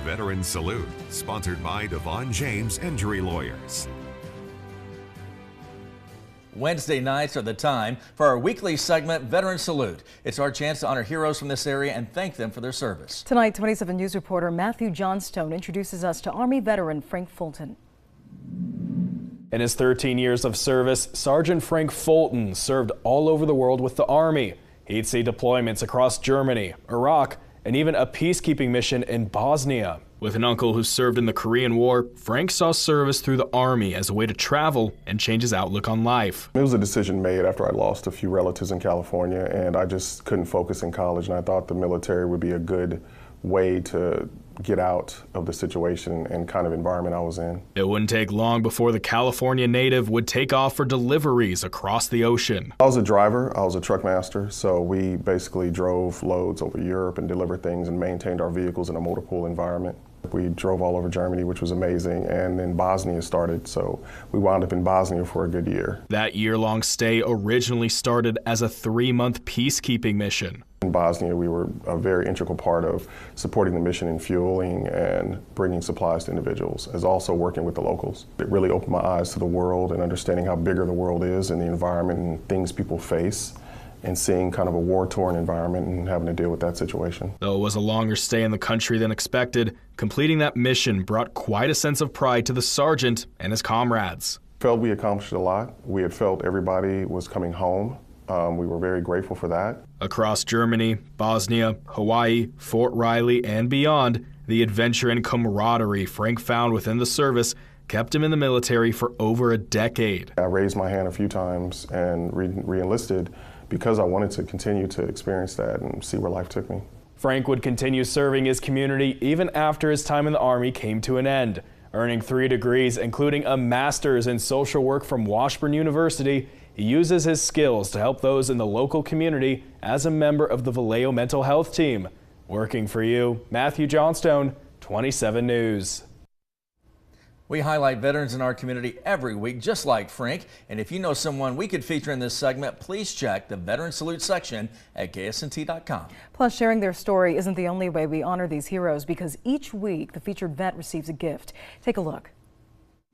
Veteran Salute, sponsored by DeVaughn James Injury Lawyers. Wednesday nights are the time for our weekly segment, Veteran Salute. It's our chance to honor heroes from this area and thank them for their service. Tonight, 27 News reporter Matthew Johnstone introduces us to Army veteran Frank Fulton. In his 13 years of service, Sergeant Frank Fulton served all over the world with the Army. He'd see deployments across Germany, Iraq, and even a peacekeeping mission in Bosnia. With an uncle who served in the Korean War, Frank saw service through the Army as a way to travel and change his outlook on life. It was a decision made after I lost a few relatives in California, and I just couldn't focus in college, and I thought the military would be a good way to get out of the situation and kind of environment I was in. It wouldn't take long before the California native would take off for deliveries across the ocean. I was a driver, I was a truck master, so we basically drove loads over Europe and delivered things and maintained our vehicles in a motor pool environment. We drove all over Germany, which was amazing, and then Bosnia started, so we wound up in Bosnia for a good year. That year-long stay originally started as a 3-month peacekeeping mission. In Bosnia, we were a very integral part of supporting the mission in fueling and bringing supplies to individuals, as also working with the locals. It really opened my eyes to the world and understanding how bigger the world is and the environment and things people face, and seeing kind of a war-torn environment and having to deal with that situation. Though it was a longer stay in the country than expected, completing that mission brought quite a sense of pride to the sergeant and his comrades. Felt we accomplished a lot. We had felt everybody was coming home. We were very grateful for that. Across Germany, Bosnia, Hawaii, Fort Riley, and beyond, the adventure and camaraderie Frank found within the service kept him in the military for over a decade. I raised my hand a few times and re-enlisted because I wanted to continue to experience that and see where life took me. Frank would continue serving his community even after his time in the Army came to an end. Earning 3 degrees, including a master's in social work from Washburn University, he uses his skills to help those in the local community as a member of the Vallejo Mental Health Team. Working for you, Matthew Johnstone, 27 News. We highlight veterans in our community every week, just like Frank. And if you know someone we could feature in this segment, please check the Veteran Salute section at KSNT.com. Plus, sharing their story isn't the only way we honor these heroes, because each week the featured vet receives a gift. Take a look.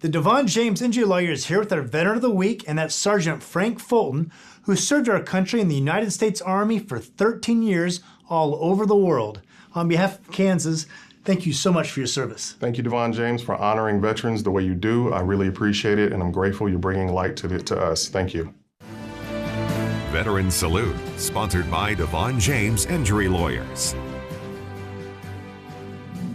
The DeVaughn James Injury Lawyer is here with our Veteran of the Week, and that's Sergeant Frank Fulton, who served our country in the United States Army for 13 years all over the world. On behalf of Kansas, thank you so much for your service. Thank you, DeVaughn James, for honoring veterans the way you do. I really appreciate it, and I'm grateful you're bringing light to us. Thank you. Veteran Salute, sponsored by DeVaughn James Injury Lawyers.